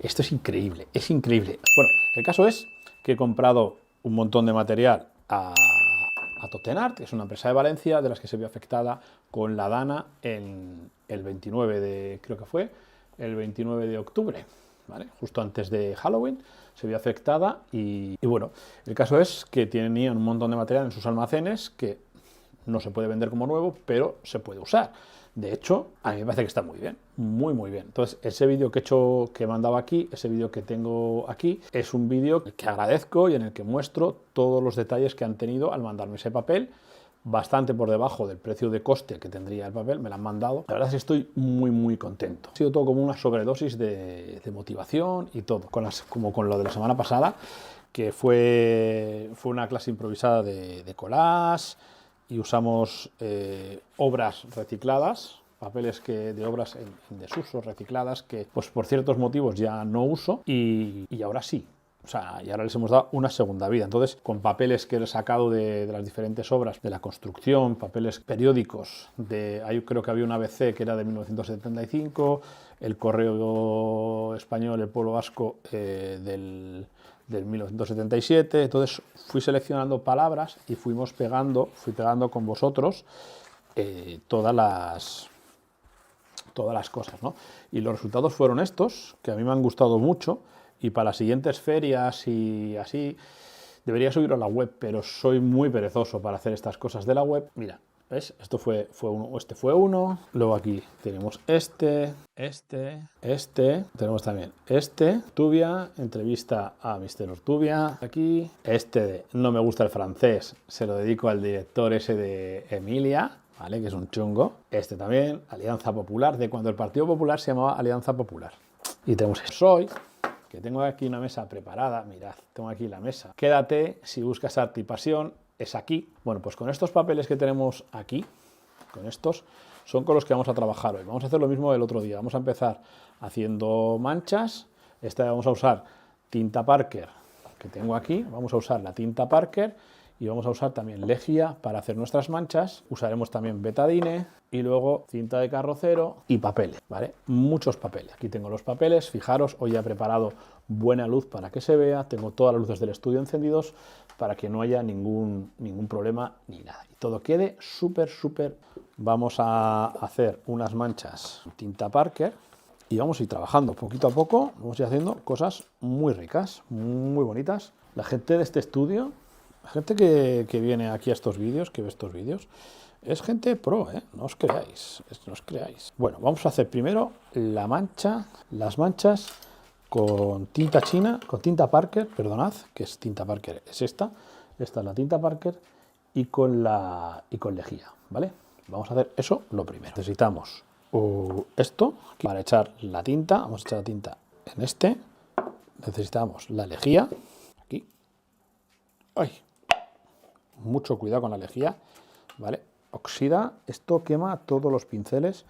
Esto es increíble, es increíble. Bueno, el caso es que he comprado un montón de material a Tottenart, que es una empresa de Valencia, de las que se vio afectada con la Dana en el 29 de, creo que fue, el 29 de octubre, ¿vale? Justo antes de Halloween, se vio afectada y bueno, el caso es que tenían un montón de material en sus almacenes que no se puede vender como nuevo, pero se puede usar. De hecho, a mí me parece que está muy bien, muy muy bien. Entonces, ese vídeo que he hecho, que he mandado aquí, ese vídeo que tengo aquí, es un vídeo que agradezco y en el que muestro todos los detalles que han tenido al mandarme ese papel, bastante por debajo del precio de coste que tendría el papel, me lo han mandado. La verdad es que estoy muy muy contento. Ha sido todo como una sobredosis de motivación y todo, como con lo de la semana pasada, que fue una clase improvisada de collage, y usamos obras recicladas, papeles de obras en desuso, recicladas, que pues por ciertos motivos ya no uso y ahora sí. O sea, y ahora les hemos dado una segunda vida. Entonces, con papeles que he sacado de las diferentes obras de la construcción, papeles periódicos, ahí creo que había una ABC que era de 1975, el Correo Español, el Pueblo Vasco del 1977, entonces fui seleccionando palabras y fui pegando con vosotros todas las cosas, ¿no? Y los resultados fueron estos, que a mí me han gustado mucho, y para las siguientes ferias y así, debería subirlo a la web, pero soy muy perezoso para hacer estas cosas de la web. Mira, ¿ves? Esto fue uno, este fue uno, luego aquí tenemos este, tenemos también Tubia, entrevista a Mr. Ortubia, aquí, de No me gusta el francés, se lo dedico al director ese de Emilia, ¿vale? Que es un chungo. Este también, Alianza Popular, de cuando el Partido Popular se llamaba Alianza Popular. Y tenemos Soy, que tengo aquí una mesa preparada, mirad, tengo aquí la mesa. Quédate, si buscas arte y pasión, es aquí. Bueno, pues con estos papeles que tenemos aquí, con estos, son con los que vamos a trabajar hoy. Vamos a hacer lo mismo del otro día. Vamos a empezar haciendo manchas. Esta vamos a usar tinta Parker, que tengo aquí. Vamos a usar la tinta Parker y vamos a usar también lejía para hacer nuestras manchas. Usaremos también betadine y luego cinta de carrocero y papeles, ¿vale? Muchos papeles. Aquí tengo los papeles. Fijaros, hoy he preparado buena luz para que se vea. Tengo todas las luces del estudio encendidos para que no haya ningún problema ni nada. Y todo quede súper. Vamos a hacer unas manchas tinta Parker y vamos a ir trabajando poquito a poco. Vamos a ir haciendo cosas muy ricas, muy bonitas. La gente de este estudio, la gente que viene aquí a estos vídeos, que ve estos vídeos, es gente pro, ¿eh? No os creáis, no os creáis. Bueno, vamos a hacer primero las manchas con tinta china, con tinta Parker, perdonad, que es tinta Parker, es esta es la tinta Parker y con lejía, ¿vale? Vamos a hacer eso lo primero. Necesitamos esto para echar la tinta, vamos a echar la tinta en necesitamos la lejía, aquí, ¡ay! Mucho cuidado con la lejía, ¿vale? Oxida, esto quema todos los pinceles.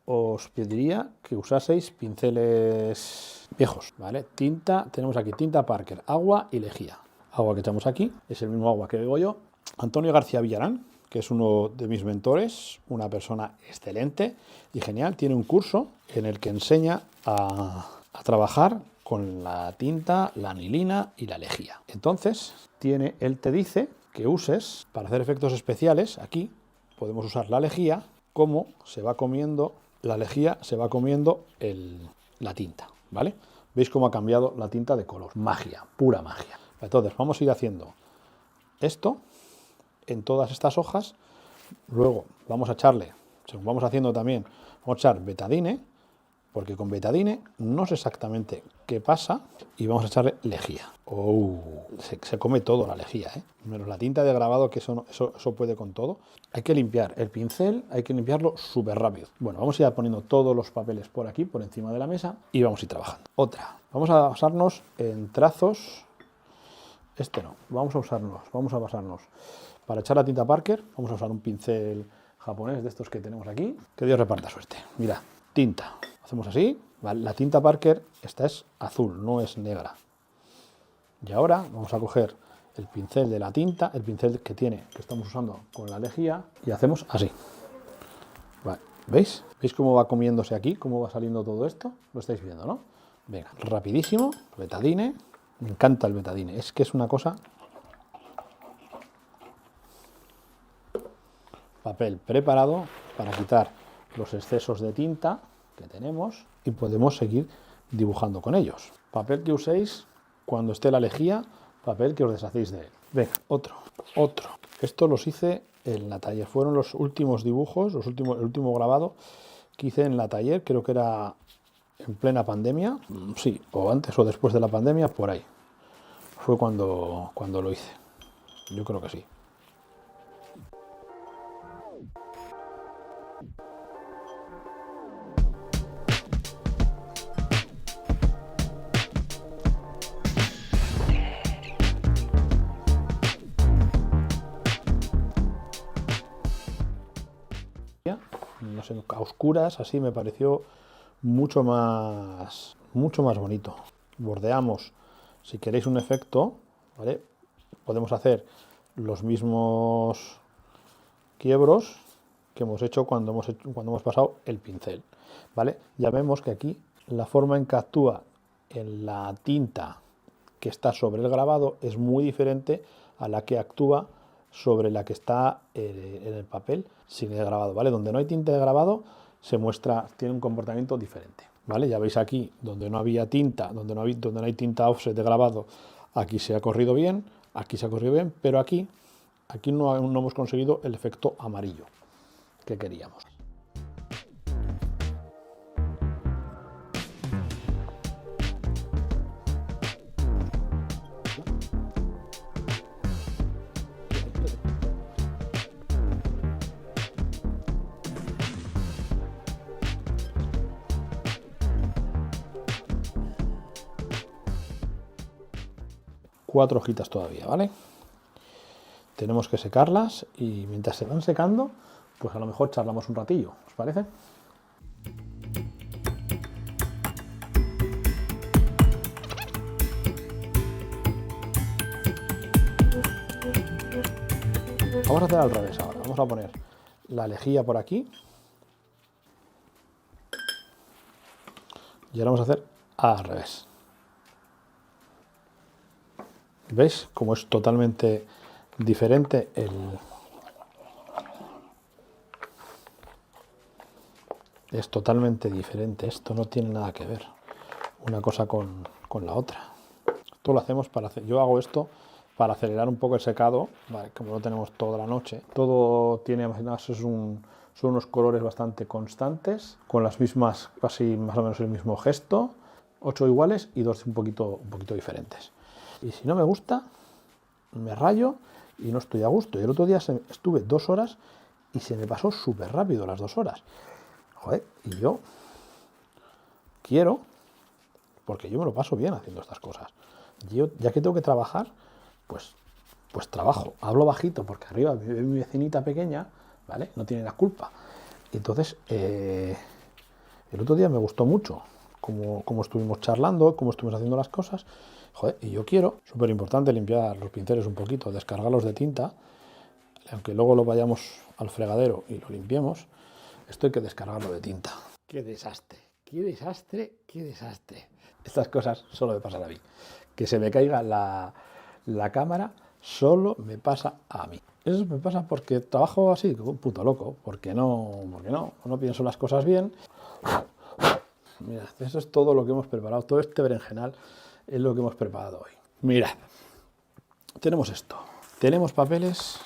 Os pediría que usaseis pinceles viejos, ¿vale? Tinta, tenemos aquí tinta Parker, agua y lejía. Agua que echamos aquí, es el mismo agua que bebo yo. Antonio García Villarán, que es uno de mis mentores, una persona excelente y genial, tiene un curso en el que enseña a trabajar con la tinta, la anilina y la lejía. Entonces, él te dice que uses, para hacer efectos especiales, aquí podemos usar la lejía, como se va comiendo, la lejía se va comiendo la tinta, ¿vale? ¿Veis cómo ha cambiado la tinta de color? Magia, pura magia. Entonces, vamos a ir haciendo esto en todas estas hojas, luego vamos a echarle, según vamos haciendo también, vamos a echar betadine, porque con betadine no sé exactamente qué pasa, y vamos a echarle lejía. Se come todo la lejía, ¿eh? Menos la tinta de grabado, que eso puede con todo. Hay que limpiar el pincel, hay que limpiarlo súper rápido. Bueno, vamos a ir poniendo todos los papeles por aquí, por encima de la mesa, y vamos a ir trabajando. Otra, vamos a basarnos en trazos. Vamos a basarnos para echar la tinta Parker, vamos a usar un pincel japonés de estos que tenemos aquí. Que Dios reparta suerte. Mira, tinta. Hacemos así, ¿vale? La tinta Parker, esta es azul, no es negra. Y ahora vamos a coger el pincel de la tinta, el pincel que estamos usando con la lejía, y hacemos así. Vale. ¿Veis? ¿Veis cómo va comiéndose aquí? ¿Cómo va saliendo todo esto? Lo estáis viendo, ¿no? Venga, rapidísimo, betadine. Me encanta el betadine, es que es una cosa... Papel preparado para quitar los excesos de tinta que tenemos y podemos seguir dibujando con ellos. Papel que uséis cuando esté la lejía, papel que os deshacéis de él. Venga, otro. Esto los hice en la taller, fueron los últimos dibujos, el último grabado que hice en la taller, creo que era en plena pandemia, sí, o antes o después de la pandemia, por ahí. Fue cuando lo hice, yo creo que sí. No sé, a oscuras, así me pareció mucho más bonito. Bordeamos, si queréis un efecto, ¿vale? Podemos hacer los mismos quiebros que hemos hecho cuando hemos pasado el pincel, ¿vale? Ya vemos que aquí la forma en que actúa en la tinta que está sobre el grabado es muy diferente a la que actúa sobre la que está en el papel sin el grabado, ¿vale? Donde no hay tinta de grabado se muestra, tiene un comportamiento diferente, ¿vale? Ya veis aquí, donde no había tinta, donde no hay tinta offset de grabado, aquí se ha corrido bien, pero aquí no hemos conseguido el efecto amarillo que queríamos. Cuatro hojitas todavía, ¿vale? Tenemos que secarlas y mientras se van secando, pues a lo mejor charlamos un ratillo, ¿os parece? Vamos a hacer al revés ahora, vamos a poner la lejía por aquí y ahora vamos a hacer al revés. ¿Veis cómo es totalmente diferente es totalmente diferente, esto no tiene nada que ver una cosa con la otra. Esto lo hacemos yo hago esto para acelerar un poco el secado, ¿vale? Como lo tenemos toda la noche. Todo tiene, además, son unos colores bastante constantes, con las mismas, casi más o menos el mismo gesto, 8 iguales y 2 un poquito diferentes. Y si no me gusta, me rayo y no estoy a gusto. Y el otro día estuve 2 horas y se me pasó súper rápido las 2 horas. Joder, y yo quiero, porque yo me lo paso bien haciendo estas cosas. Yo, ya que tengo que trabajar, pues trabajo. Hablo bajito porque arriba vive mi vecinita pequeña, ¿vale? No tiene la culpa. Y entonces, el otro día me gustó mucho cómo estuvimos charlando, cómo estuvimos haciendo las cosas. Joder, y yo quiero, súper importante, limpiar los pinceles un poquito, descargarlos de tinta, aunque luego lo vayamos al fregadero y lo limpiemos, esto hay que descargarlo de tinta. ¡Qué desastre! ¡Qué desastre! ¡Qué desastre! Estas cosas solo me pasan a mí. Que se me caiga la cámara solo me pasa a mí. Eso me pasa porque trabajo así, como un puto loco, porque no pienso las cosas bien. Mira, eso es todo lo que hemos preparado, todo este berenjenal es lo que hemos preparado hoy. Mirad, tenemos esto, tenemos papeles.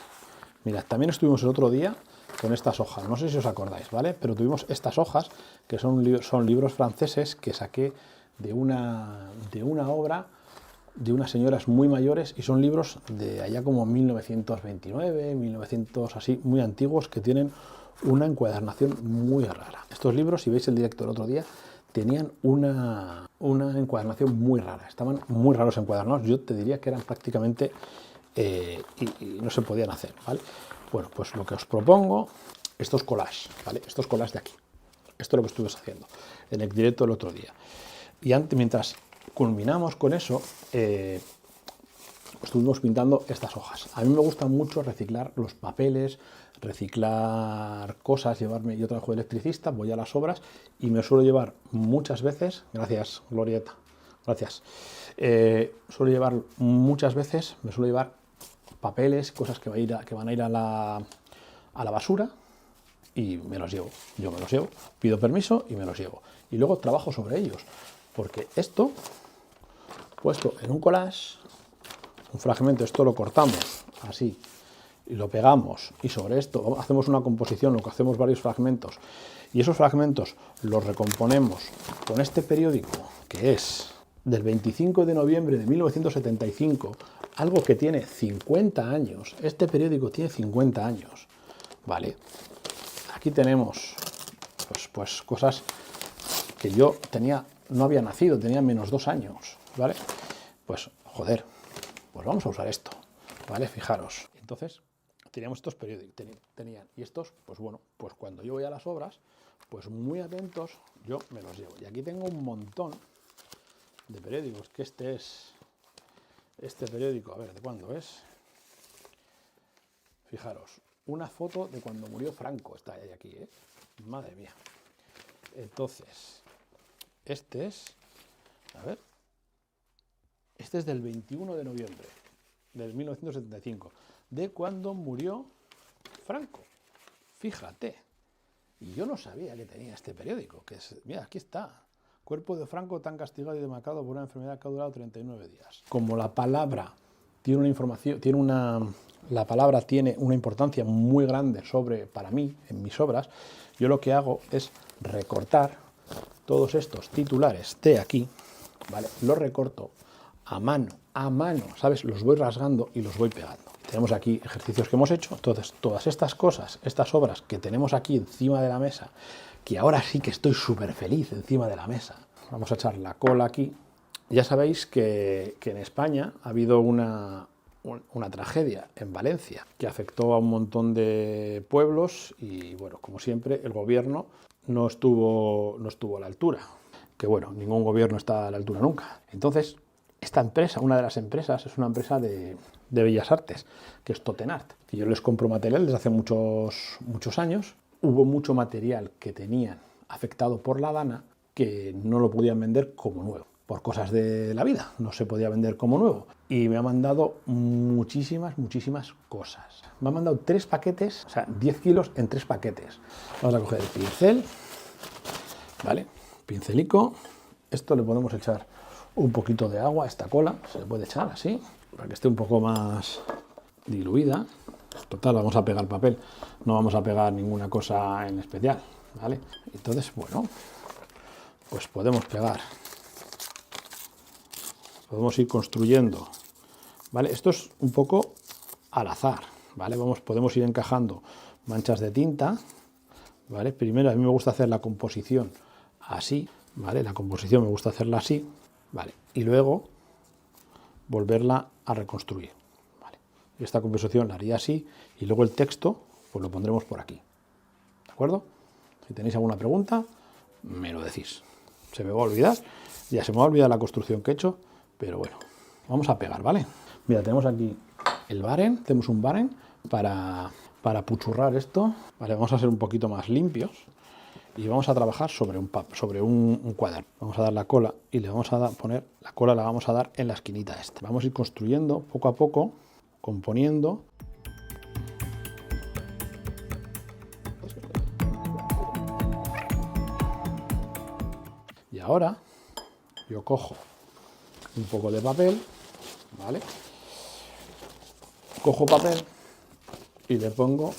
Mirad, también estuvimos el otro día con estas hojas, no sé si os acordáis, ¿vale? Pero tuvimos estas hojas que son libros franceses que saqué de una obra de unas señoras muy mayores y son libros de allá como 1929, 1900, así, muy antiguos, que tienen una encuadernación muy rara. Estos libros, si veis el directo del otro día, tenían una encuadernación muy rara, estaban muy raros encuadernados, yo te diría que eran prácticamente y no se podían hacer, ¿vale? Bueno, pues lo que os propongo, estos collages, ¿vale? Estos collages de aquí, esto es lo que estuve haciendo en el directo del otro día. Y mientras culminamos con eso, estuvimos pintando estas hojas. A mí me gusta mucho reciclar los papeles, reciclar cosas, llevarme, yo trabajo de electricista, voy a las obras y me suelo llevar muchas veces, gracias Glorieta, gracias, suelo llevar muchas veces, me suelo llevar papeles, cosas que van a ir a la basura y me los llevo, yo me los llevo, pido permiso y me los llevo. Y luego trabajo sobre ellos, porque esto, puesto en un collage, un fragmento, esto lo cortamos así, y lo pegamos, y sobre esto hacemos una composición, lo que hacemos varios fragmentos, y esos fragmentos los recomponemos con este periódico, que es del 25 de noviembre de 1975, algo que tiene 50 años, este periódico tiene 50 años, ¿vale? Aquí tenemos pues cosas que yo no había nacido, tenía menos 2 años, ¿vale? Pues, joder, pues vamos a usar esto, ¿vale? Fijaros. Entonces, teníamos estos periódicos, y estos, pues bueno, pues cuando yo voy a las obras, pues muy atentos, yo me los llevo. Y aquí tengo un montón de periódicos, que este periódico, a ver, ¿de cuándo es? Fijaros, una foto de cuando murió Franco, está ahí aquí, ¿eh? Madre mía. Entonces, este es, a ver, este es del 21 de noviembre del 1975, de cuando murió Franco. Fíjate. Y yo no sabía que tenía este periódico, mira, aquí está. Cuerpo de Franco tan castigado y demacrado por una enfermedad que ha durado 39 días. Como la palabra tiene una información, la palabra tiene una importancia muy grande para mí, en mis obras, yo lo que hago es recortar todos estos titulares de aquí, ¿vale? Los recorto a mano, ¿sabes? Los voy rasgando y los voy pegando. Tenemos aquí ejercicios que hemos hecho, entonces todas estas cosas, estas obras que tenemos aquí encima de la mesa, que ahora sí que estoy súper feliz encima de la mesa. Vamos a echar la cola aquí. Ya sabéis que en España ha habido una tragedia en Valencia que afectó a un montón de pueblos y, bueno, como siempre, el gobierno no estuvo a la altura. Que, bueno, ningún gobierno está a la altura nunca. Entonces, esta empresa, una de las empresas, es una empresa de Bellas Artes, que es Tottenart. Y yo les compro material desde hace muchos años. Hubo mucho material que tenían afectado por la Dana que no lo podían vender como nuevo. Por cosas de la vida, no se podía vender como nuevo. Y me ha mandado muchísimas cosas. Me ha mandado 3 paquetes, o sea, 10 kilos en 3 paquetes. Vamos a coger el pincel, ¿vale? Pincelico. Esto le podemos echar un poquito de agua a esta cola, se le puede echar así, para que esté un poco más diluida. Total, vamos a pegar papel, no vamos a pegar ninguna cosa en especial, ¿vale? Entonces, bueno, pues podemos pegar. Podemos ir construyendo, ¿vale? Esto es un poco al azar, ¿vale? Podemos ir encajando manchas de tinta, ¿vale? Primero a mí me gusta hacer la composición así, ¿vale? La composición me gusta hacerla así, ¿vale? Y luego volverla a reconstruir, ¿vale? Esta composición la haría así y luego el texto pues lo pondremos por aquí, ¿de acuerdo? Si tenéis alguna pregunta, me lo decís. Se me va a olvidar, ya se me va a olvidar la construcción que he hecho, pero bueno, vamos a pegar, ¿vale? Mira, tenemos aquí el baren, tenemos un baren para puchurrar esto, ¿vale? Vamos a ser un poquito más limpios y vamos a trabajar sobre un cuaderno. Vamos a dar la cola y le vamos a poner, la cola la vamos a dar en la esquinita esta. Vamos a ir construyendo poco a poco, componiendo. Y ahora yo cojo un poco de papel, ¿vale? Cojo papel y le pongo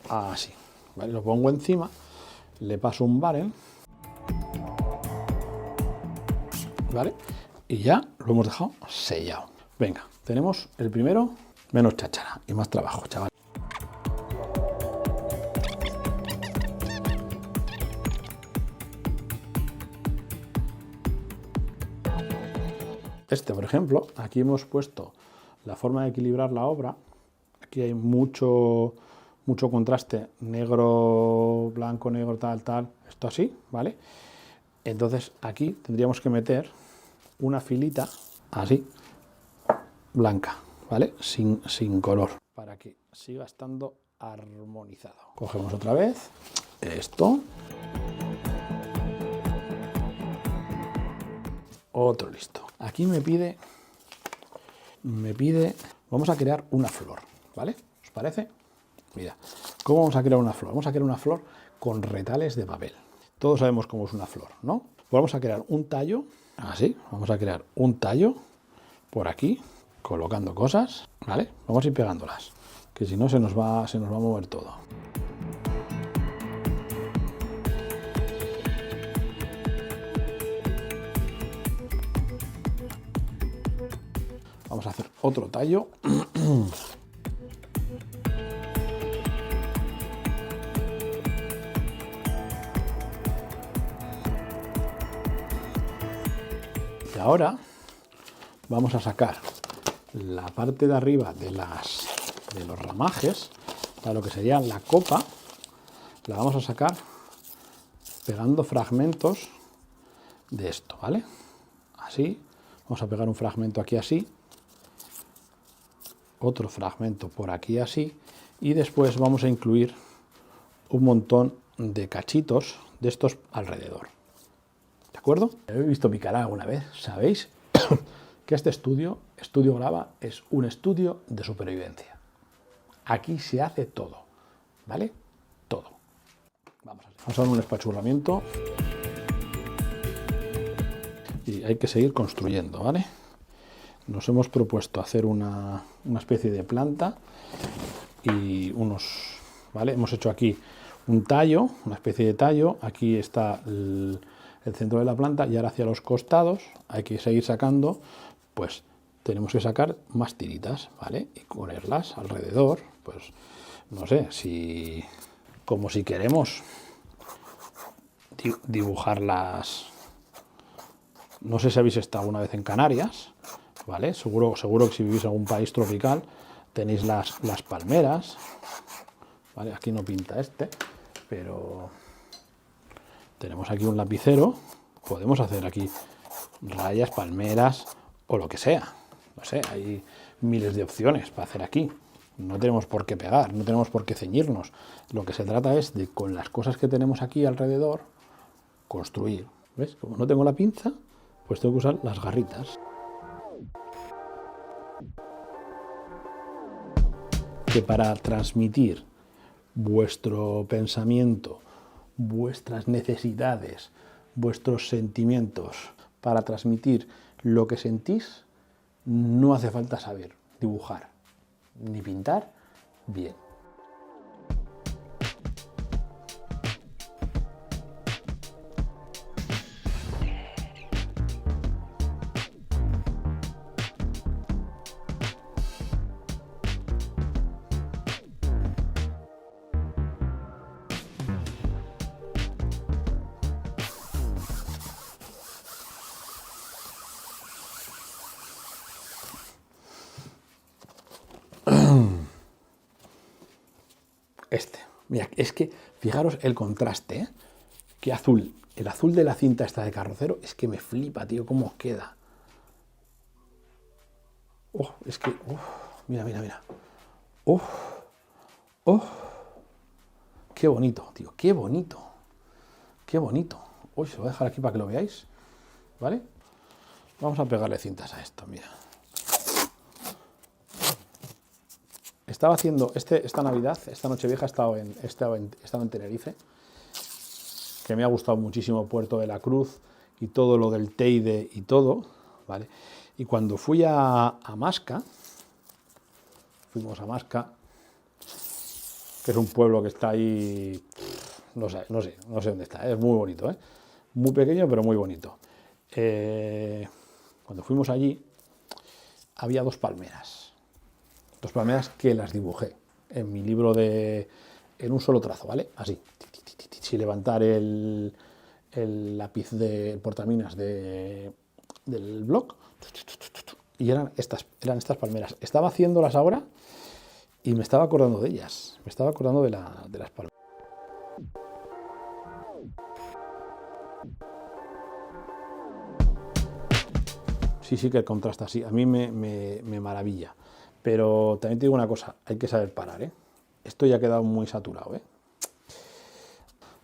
así, ¿vale? Lo pongo encima, le paso un baren, ¿vale? Y ya lo hemos dejado sellado. Venga, tenemos el primero, menos cháchara y más trabajo, chaval. Por ejemplo, aquí hemos puesto la forma de equilibrar la obra. Aquí hay mucho contraste, negro, blanco, negro, tal, esto así, ¿vale? Entonces aquí tendríamos que meter una filita así, blanca, ¿vale? Sin color, para que siga estando armonizado. Cogemos otra vez esto. Otro listo. Aquí me pide, vamos a crear una flor, ¿vale? ¿Os parece? Mira, ¿cómo vamos a crear una flor? Vamos a crear una flor con retales de papel. Todos sabemos cómo es una flor, ¿no? Pues vamos a crear un tallo, así, vamos a crear un tallo por aquí, colocando cosas, ¿vale? Vamos a ir pegándolas, que si no se nos va a mover todo. Vamos a hacer otro tallo. Y ahora vamos a sacar la parte de arriba de los ramajes, para lo que sería la copa, la vamos a sacar pegando fragmentos de esto, ¿vale? Así, vamos a pegar un fragmento aquí así, otro fragmento por aquí así, y después vamos a incluir un montón de cachitos de estos alrededor. ¿De acuerdo? ¿Habéis visto mi canal alguna vez? ¿Sabéis que este estudio Grava, es un estudio de supervivencia? Aquí se hace todo, ¿vale? Todo. Vamos a hacer un espachurramiento y hay que seguir construyendo, ¿vale? Nos hemos propuesto hacer una especie de planta y ¿vale? Hemos hecho aquí un tallo, una especie de tallo. Aquí está el centro de la planta y ahora hacia los costados hay que seguir sacando, pues tenemos que sacar más tiritas, ¿vale? Y ponerlas alrededor, pues no sé, como si queremos dibujarlas. No sé si habéis estado una vez en Canarias, ¿vale? Seguro que si vivís en algún país tropical tenéis las palmeras, ¿vale? Aquí no pinta pero tenemos aquí un lapicero, podemos hacer aquí rayas, palmeras o lo que sea. No sé, hay miles de opciones para hacer aquí. No tenemos por qué pegar, no tenemos por qué ceñirnos. Lo que se trata es de, con las cosas que tenemos aquí alrededor, construir. ¿Ves? Como no tengo la pinza, pues tengo que usar las garritas. Que para transmitir vuestro pensamiento, vuestras necesidades, vuestros sentimientos, para transmitir lo que sentís, no hace falta saber dibujar ni pintar bien. Mira, es que fijaros el contraste, ¿eh? Qué azul. El azul de la cinta esta de carrocero es que me flipa, tío, cómo queda. Oh, es que... mira, mira, mira. Oh, qué bonito, tío, qué bonito. Qué bonito. Uy, se lo voy a dejar aquí para que lo veáis, ¿vale? Vamos a pegarle cintas a esto, mira. Estaba haciendo, esta Navidad, esta Nochevieja, he estado en Tenerife, que me ha gustado muchísimo Puerto de la Cruz y todo lo del Teide y todo, ¿vale? Y cuando fui a Masca, fuimos a Masca, que es un pueblo que está ahí, no sé dónde está, es muy bonito, ¿eh? Muy pequeño, pero muy bonito. Cuando fuimos allí, había dos palmeras que las dibujé en mi libro en un solo trazo, ¿vale? Así, sin levantar el lápiz de portaminas del blog, y eran estas palmeras. Estaba haciéndolas ahora y me estaba acordando de ellas, me estaba acordando de las palmeras. Sí que el contraste así, a mí me maravilla. Pero también te digo una cosa, hay que saber parar, ¿eh? Esto ya ha quedado muy saturado, ¿eh?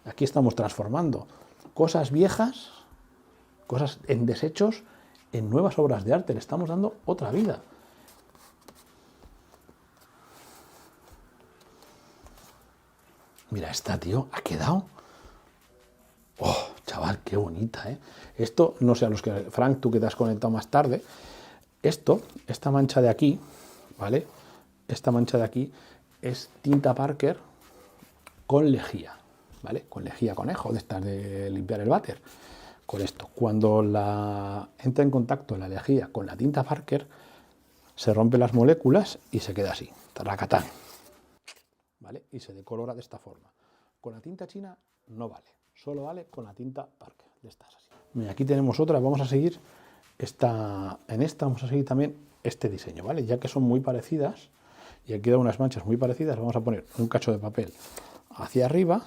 Aquí estamos transformando cosas viejas, cosas en desechos, en nuevas obras de arte. Le estamos dando otra vida. Mira esta, tío, ha quedado. Oh, chaval, qué bonita, ¿eh? Esto, no sé, a los que, Frank, tú que te has conectado más tarde, esta mancha de aquí, ¿vale? Esta mancha de aquí es tinta Parker con lejía, ¿vale? Con lejía conejo, de estas de limpiar el váter. Con esto, cuando entra en contacto la lejía con la tinta Parker, se rompen las moléculas y se queda así, tarracatán, ¿vale? Y se decolora de esta forma. Con la tinta china no vale, solo vale con la tinta Parker, de estas así. Mira, aquí tenemos otra, vamos a seguir en esta vamos a seguir también este diseño, ¿vale? Ya que son muy parecidas y aquí da unas manchas muy parecidas, vamos a poner un cacho de papel hacia arriba,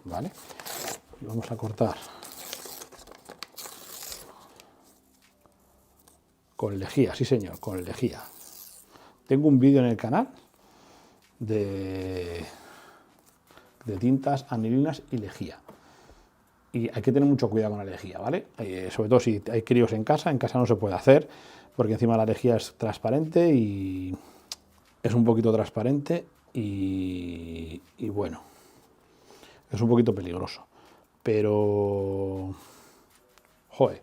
¿vale? Y vamos a cortar con lejía, sí señor, con lejía. Tengo un vídeo en el canal de tintas anilinas y lejía. Y hay que tener mucho cuidado con la lejía, ¿vale? Sobre todo si hay críos en casa no se puede hacer, porque encima la lejía es transparente y es un poquito transparente y bueno, es un poquito peligroso. Pero, joder,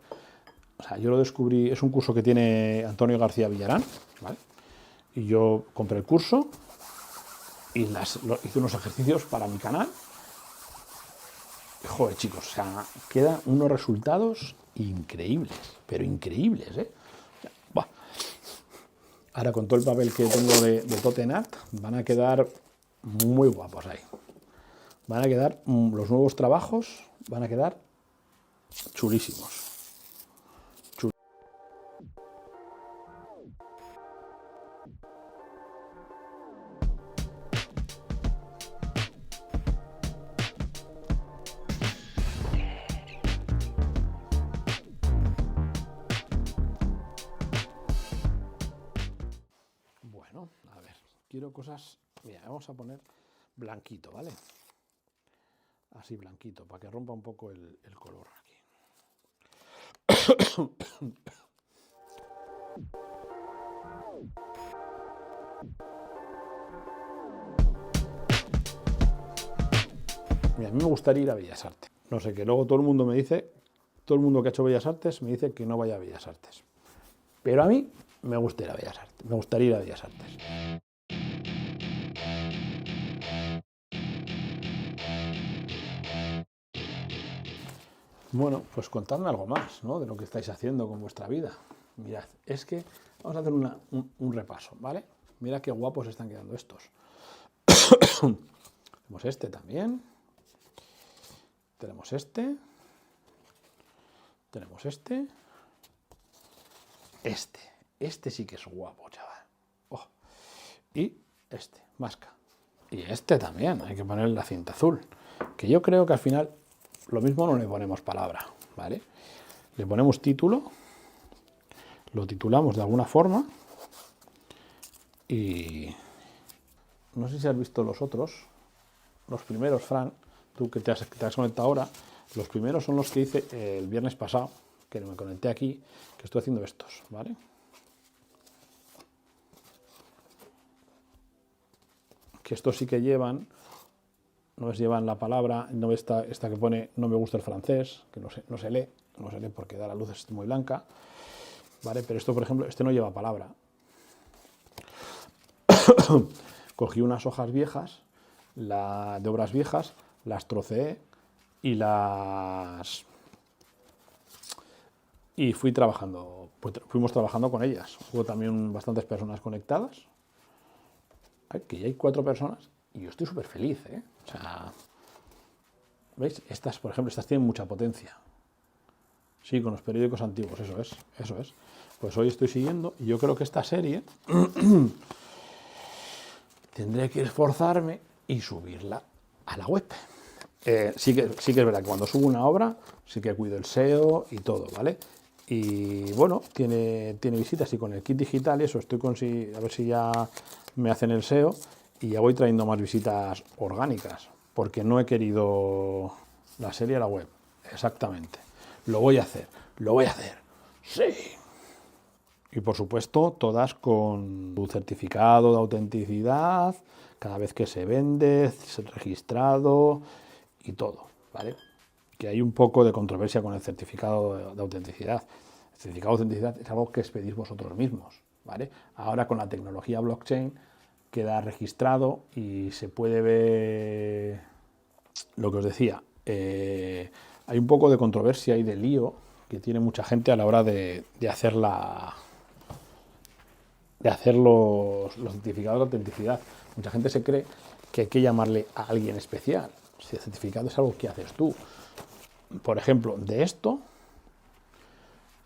o sea, yo lo descubrí, es un curso que tiene Antonio García Villarán, ¿vale? Y yo compré el curso y hice unos ejercicios para mi canal. Joder, chicos, o sea, quedan unos resultados increíbles, pero increíbles, ¿eh? Buah. Ahora con todo el papel que tengo de Tottenart van a quedar muy guapos ahí. Van a quedar, los nuevos trabajos van a quedar chulísimos. Bueno, a ver, quiero cosas. Mira, vamos a poner blanquito, ¿vale? Así blanquito, para que rompa un poco el color aquí. Mira, a mí me gustaría ir a Bellas Artes. No sé, que luego todo el mundo me dice, todo el mundo que ha hecho Bellas Artes me dice que no vaya a Bellas Artes. Pero a mí me gusta ir a Bellas Artes, me gustaría ir a Bellas Artes. Bueno, pues contadme algo más, ¿no? De lo que estáis haciendo con vuestra vida. Mirad, es que vamos a hacer un repaso, ¿vale? Mira qué guapos están quedando estos. Tenemos este también. Tenemos este. Tenemos este. Este sí que es guapo, chaval. Oh. Y este, masca. Y este también, hay que ponerle la cinta azul. Que yo creo que al final lo mismo no le ponemos palabra, ¿vale? Le ponemos título, lo titulamos de alguna forma y no sé si has visto los otros, los primeros, Fran, tú que te has conectado ahora, los primeros son los que hice el viernes pasado, que me conecté aquí, que estoy haciendo estos, ¿vale? Que estos sí que llevan, no es llevan la palabra, no esta que pone no me gusta el francés, que no se lee porque da la luz es muy blanca, ¿vale? Pero esto, por ejemplo, este no lleva palabra. Cogí unas hojas viejas, de obras viejas, las troceé y fuimos trabajando con ellas. Hubo también bastantes personas conectadas. Aquí hay 4 personas y yo estoy súper feliz, ¿eh? O sea, ¿veis? Estas, por ejemplo, estas tienen mucha potencia. Sí, con los periódicos antiguos, eso es. Pues hoy estoy siguiendo y yo creo que esta serie tendré que esforzarme y subirla a la web. Sí que es verdad que cuando subo una obra sí que cuido el SEO y todo, ¿vale? Y bueno, tiene visitas y con el kit digital y eso estoy a ver si ya me hacen el SEO y ya voy trayendo más visitas orgánicas, porque no he querido la serie a la web. Exactamente. Lo voy a hacer. Sí. Y por supuesto, todas con tu certificado de autenticidad, cada vez que se vende, registrado y todo, ¿vale? Que hay un poco de controversia con el certificado de autenticidad. El certificado de autenticidad es algo que expedís vosotros mismos, ¿vale? Ahora con la tecnología blockchain queda registrado y se puede ver lo que os decía. Hay un poco de controversia y de lío que tiene mucha gente a la hora de hacer los certificados de autenticidad. Mucha gente se cree que hay que llamarle a alguien especial. Si el certificado es algo que haces tú. Por ejemplo, de esto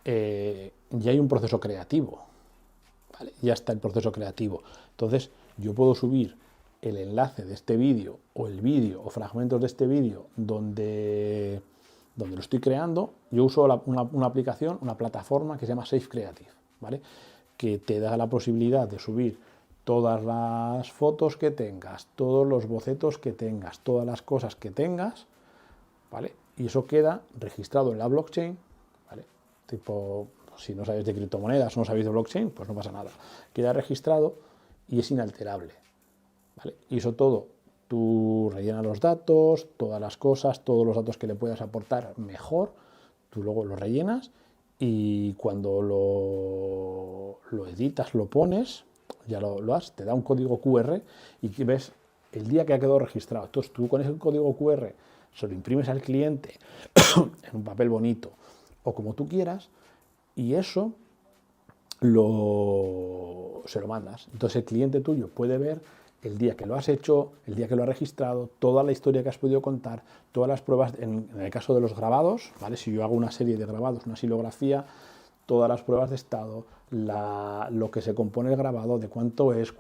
ya hay un proceso creativo, ¿vale? Ya está el proceso creativo. Entonces, yo puedo subir el enlace de este vídeo o el vídeo o fragmentos de este vídeo donde lo estoy creando. Yo uso una aplicación, una plataforma que se llama Safe Creative, ¿vale? Que te da la posibilidad de subir todas las fotos que tengas, todos los bocetos que tengas, todas las cosas que tengas, ¿vale? Y eso queda registrado en la blockchain, ¿vale? Tipo, si no sabéis de criptomonedas o no sabéis de blockchain, pues no pasa nada. Queda registrado y es inalterable, ¿vale? Y eso todo, tú rellenas los datos, todas las cosas, todos los datos que le puedas aportar mejor, tú luego los rellenas y cuando lo editas, lo pones, ya lo has, te da un código QR y ves el día que ha quedado registrado. Entonces tú con ese código QR se lo imprimes al cliente en un papel bonito o como tú quieras y eso se lo mandas. Entonces el cliente tuyo puede ver el día que lo has hecho, el día que lo has registrado, toda la historia que has podido contar, todas las pruebas, en el caso de los grabados, ¿vale? Si yo hago una serie de grabados, una silografía, todas las pruebas de estado, lo que se compone el grabado, de cuánto es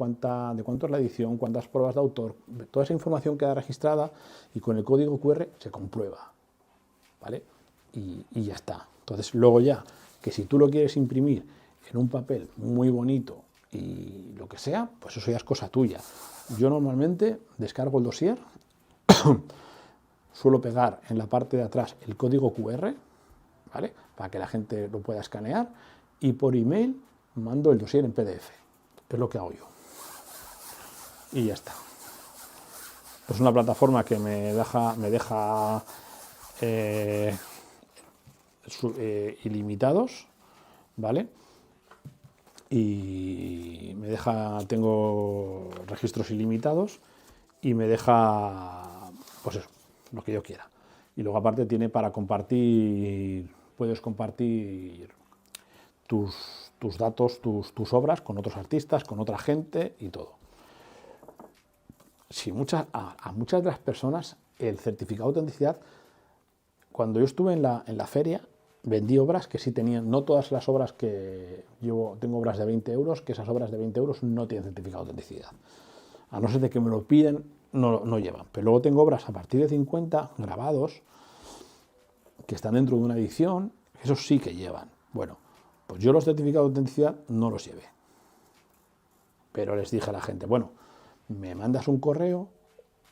la edición, cuántas pruebas de autor, toda esa información queda registrada y con el código QR se comprueba, ¿vale? Y ya está. Entonces, luego ya, que si tú lo quieres imprimir en un papel muy bonito y lo que sea, pues eso ya es cosa tuya. Yo normalmente descargo el dossier, suelo pegar en la parte de atrás el código QR, ¿vale? Para que la gente lo pueda escanear y por email mando el dossier en PDF. Es lo que hago yo. Y ya está. Es una plataforma que me deja ilimitados, ¿vale? Y tengo registros ilimitados y me deja, pues eso, lo que yo quiera. Y luego aparte tiene para compartir, puedes compartir tus datos, tus obras con otros artistas, con otra gente y todo. Si a muchas de las personas el certificado de autenticidad, cuando yo estuve en la feria, vendí obras que sí tenían, no todas las obras que yo tengo obras de 20 euros, que esas obras de 20 euros no tienen certificado de autenticidad. A no ser de que me lo piden, no llevan. Pero luego tengo obras a partir de 50 grabados que están dentro de una edición, esos sí que llevan. Bueno, pues yo los certificados de autenticidad no los llevé. Pero les dije a la gente, bueno, me mandas un correo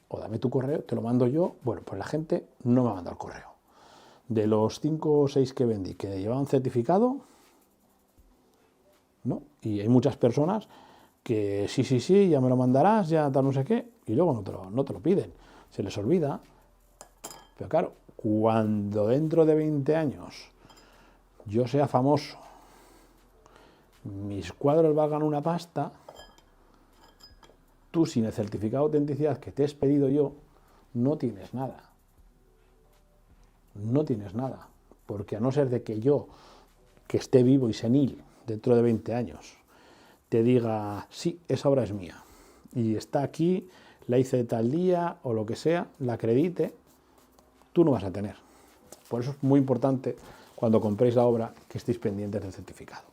o dame tu correo, te lo mando yo. Bueno, pues la gente no me manda el correo. De los 5 o 6 que vendí que llevaban certificado, no. Y hay muchas personas que sí, ya me lo mandarás, ya tal no sé qué, y luego no te lo piden. Se les olvida. Pero claro, cuando dentro de 20 años yo sea famoso, mis cuadros valgan una pasta, tú sin el certificado de autenticidad que te he expedido yo, no tienes nada. No tienes nada. Porque a no ser de que yo, que esté vivo y senil dentro de 20 años, te diga, sí, esa obra es mía, y está aquí, la hice de tal día, o lo que sea, la acredite, tú no vas a tener. Por eso es muy importante, cuando compréis la obra, que estéis pendientes del certificado.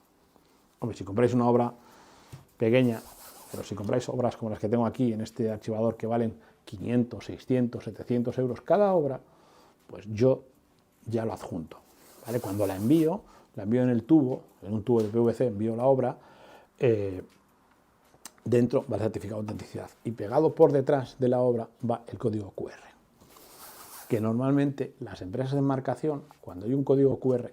Hombre, si compráis una obra pequeña, pero si compráis obras como las que tengo aquí en este archivador que valen 500, 600, 700 euros cada obra, pues yo ya lo adjunto, ¿vale? Cuando la envío en un tubo de PVC, envío la obra, dentro va el certificado de autenticidad y pegado por detrás de la obra va el código QR. Que normalmente las empresas de enmarcación, cuando hay un código QR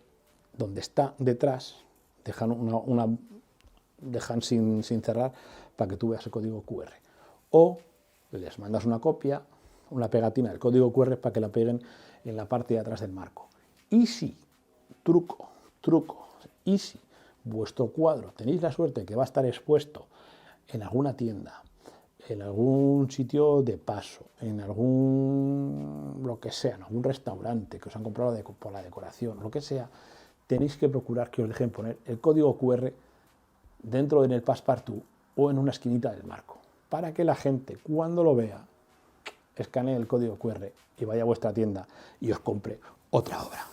donde está detrás, dejan sin cerrar para que tú veas el código QR. O les mandas una copia, una pegatina del código QR para que la peguen en la parte de atrás del marco. Y si, truco, y si vuestro cuadro tenéis la suerte de que va a estar expuesto en alguna tienda, en algún sitio de paso, en algún, lo que sea, en algún restaurante que os han comprado por la decoración, lo que sea, tenéis que procurar que os dejen poner el código QR dentro en el Passepartout o en una esquinita del marco, para que la gente, cuando lo vea, escanee el código QR y vaya a vuestra tienda y os compre otra obra.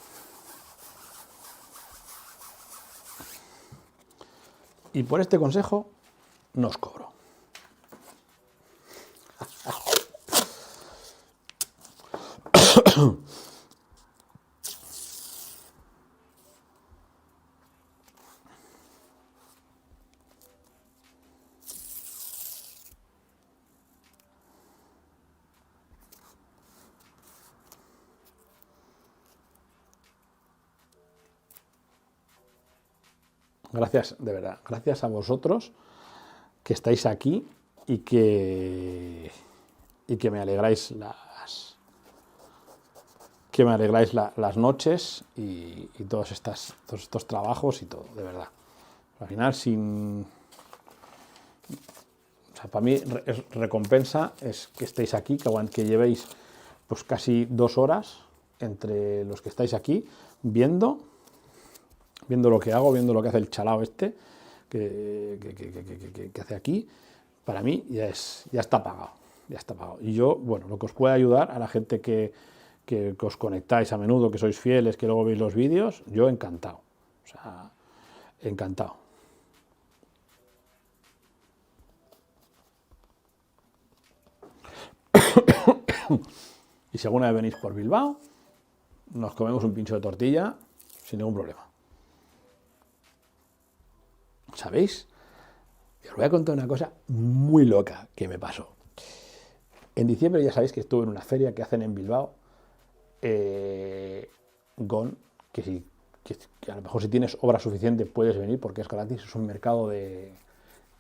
Y por este consejo no os cobro. Gracias, de verdad, gracias a vosotros que estáis aquí y que me alegráis las noches y todos estos trabajos y todo, de verdad. Al final, o sea, para mí es recompensa es que estéis aquí, que llevéis pues casi 2 horas entre los que estáis aquí viendo lo que hago, viendo lo que hace el chalao este, que hace aquí. Para mí ya está pagado, ya está pagado. Y yo, bueno, lo que os puede ayudar a la gente que os conectáis a menudo, que sois fieles, que luego veis los vídeos, yo encantado. O sea, encantado. Y si alguna vez venís por Bilbao, nos comemos un pincho de tortilla sin ningún problema. ¿Sabéis? Os voy a contar una cosa muy loca que me pasó. En diciembre ya sabéis que estuve en una feria que hacen en Bilbao, GON, que a lo mejor si tienes obra suficiente puedes venir porque es gratis, es un mercado y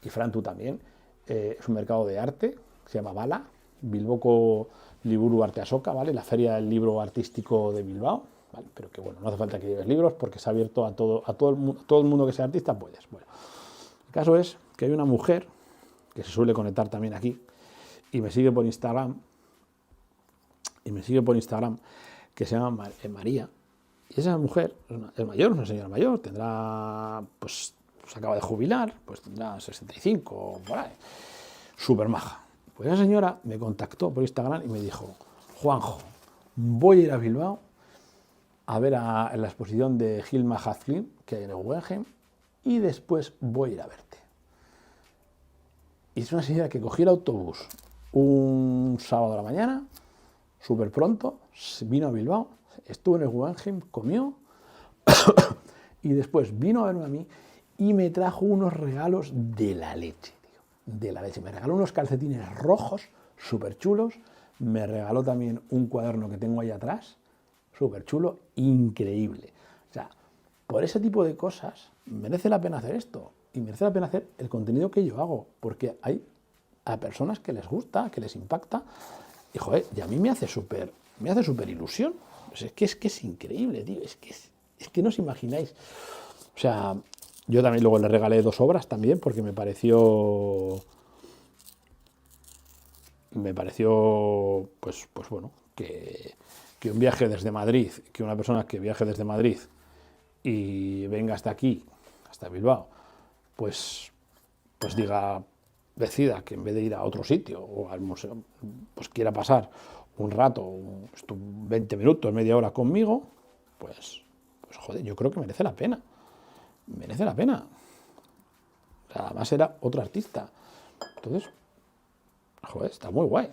Fran, tú también, es un mercado de arte, se llama Bala, Bilboko Liburu Arte Asoka, ¿vale? La feria del libro artístico de Bilbao, ¿vale? Pero que bueno, no hace falta que lleves libros porque se ha abierto a todo el mundo que sea artista, puedes. Bueno, el caso es que hay una mujer que se suele conectar también aquí y me sigue por Instagram, que se llama María, y esa mujer es mayor, es una señora mayor, tendrá, pues se acaba de jubilar, pues tendrá 65 o por ahí, súper maja. Pues esa señora me contactó por Instagram y me dijo: Juanjo, voy a ir a Bilbao a ver la exposición de Hilma Hazlin, que hay en el Guggenheim, y después voy a ir a verte. Y es una señora que cogió el autobús un sábado a la mañana, súper pronto, vino a Bilbao, estuvo en el Guggenheim, comió y después vino a verme a mí y me trajo unos regalos de la leche, tío, de la leche. Me regaló unos calcetines rojos, súper chulos, me regaló también un cuaderno que tengo ahí atrás, súper chulo, increíble. O sea, por ese tipo de cosas merece la pena hacer esto y merece la pena hacer el contenido que yo hago, porque hay a personas que les gusta, que les impacta, y joder, y a mí me hace súper ilusión. Pues es que es increíble, tío, es que no os imagináis. O sea, yo también luego le regalé 2 obras también, porque me pareció pues bueno, que un viaje desde Madrid, que una persona que viaje desde Madrid y venga hasta aquí, hasta Bilbao, pues decida que en vez de ir a otro sitio o al museo, pues quiera pasar un rato, 20 minutos, media hora conmigo, pues joder, yo creo que merece la pena. Merece la pena. O sea, además era otro artista. Entonces, joder, está muy guay.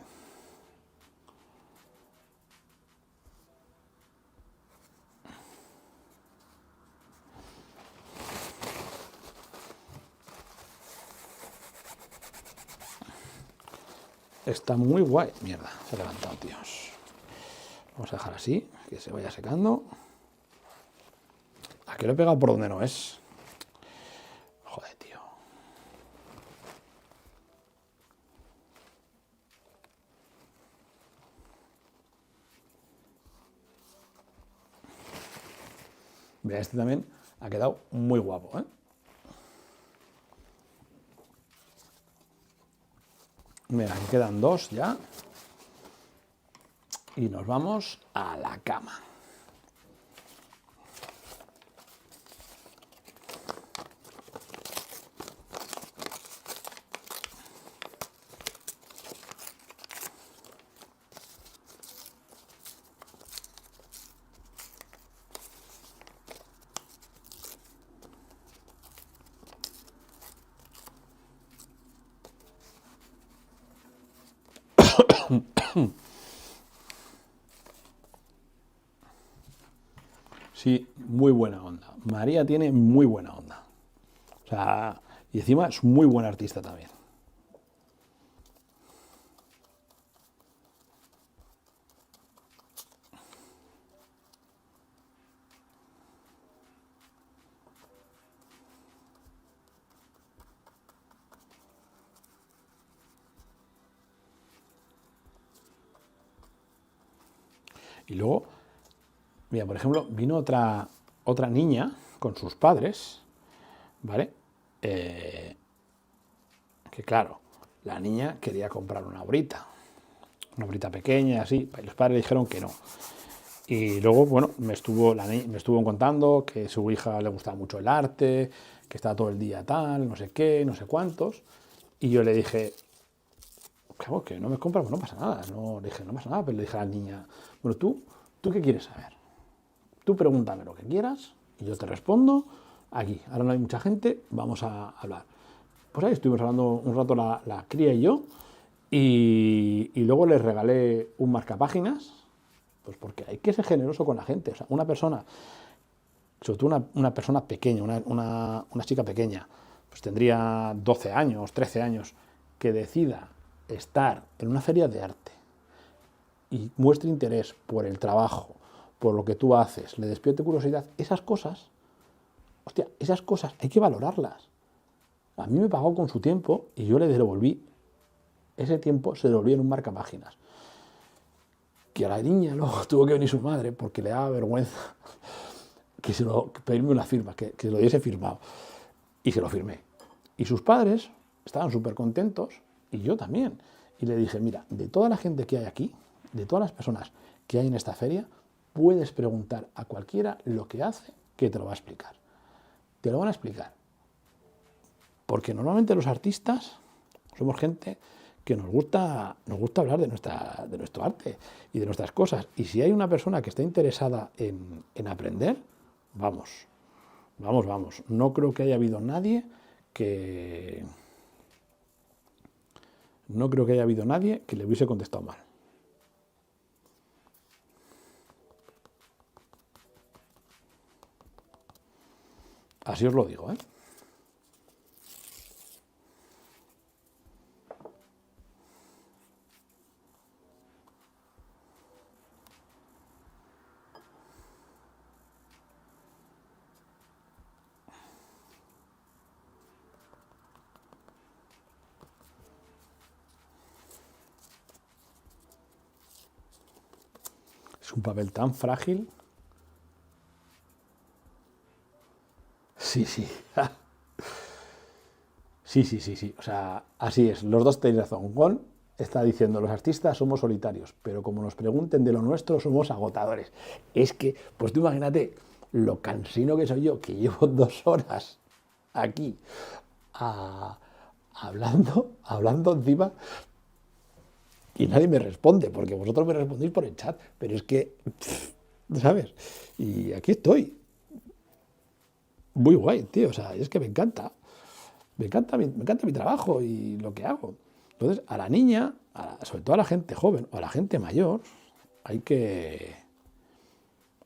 Está muy guay. Mierda, se ha levantado, tíos. Vamos a dejar así, que se vaya secando. Aquí lo he pegado por donde no es. Joder, tío. Mira, este también ha quedado muy guapo, ¿eh? Mira, aquí quedan dos ya. Y nos vamos a la cama. Sí, muy buena onda. María tiene muy buena onda. O sea, y encima es muy buen artista también. Y luego, mira, por ejemplo, vino otra niña con sus padres, ¿vale? Que claro, la niña quería comprar una horita pequeña, así, y los padres dijeron que no. Y luego, bueno, me estuvo contando que a su hija le gustaba mucho el arte, que estaba todo el día tal, no sé qué, no sé cuántos. Y yo le dije, claro, que no me compras, pues no pasa nada. No, le dije, no pasa nada, pero le dije a la niña, bueno, ¿tú qué quieres saber? Tú pregúntame lo que quieras y yo te respondo aquí. Ahora no hay mucha gente, vamos a hablar. Pues ahí estuvimos hablando un rato la cría y yo, y luego les regalé un marcapáginas, pues porque hay que ser generoso con la gente. O sea, una persona, sobre todo una persona pequeña, una chica pequeña, pues tendría 12 años, 13 años, que decida estar en una feria de arte y muestre interés por el trabajo, por lo que tú haces, le despierte curiosidad, esas cosas, hostia, esas cosas hay que valorarlas. A mí me pagó con su tiempo y yo le devolví ese tiempo, se devolví en un marcapáginas. Que a la niña luego tuvo que venir su madre porque le daba vergüenza que pedirme una firma, que lo diese firmado. Y se lo firmé. Y sus padres estaban súper contentos y yo también. Y le dije, mira, de toda la gente que hay aquí, de todas las personas que hay en esta feria, puedes preguntar a cualquiera lo que hace, que te lo va a explicar. Te lo van a explicar. Porque normalmente los artistas somos gente que nos gusta hablar de nuestro arte y de nuestras cosas. Y si hay una persona que está interesada en aprender, vamos. No creo que haya habido nadie que... No creo que haya habido nadie que le hubiese contestado mal. Así os lo digo, ¿eh? Es un papel tan frágil. Sí, sí. Sí. O sea, así es. Los dos tenéis razón. Gon está diciendo, los artistas somos solitarios, pero como nos pregunten de lo nuestro, somos agotadores. Es que, pues tú imagínate lo cansino que soy yo, que llevo 2 horas aquí hablando encima, y nadie me responde, porque vosotros me respondéis por el chat, pero es que, ¿sabes? Y aquí estoy. Muy guay, tío. O sea, es que me encanta. Me encanta mi trabajo y lo que hago. Entonces, a la niña, sobre todo a la gente joven o a la gente mayor, hay que...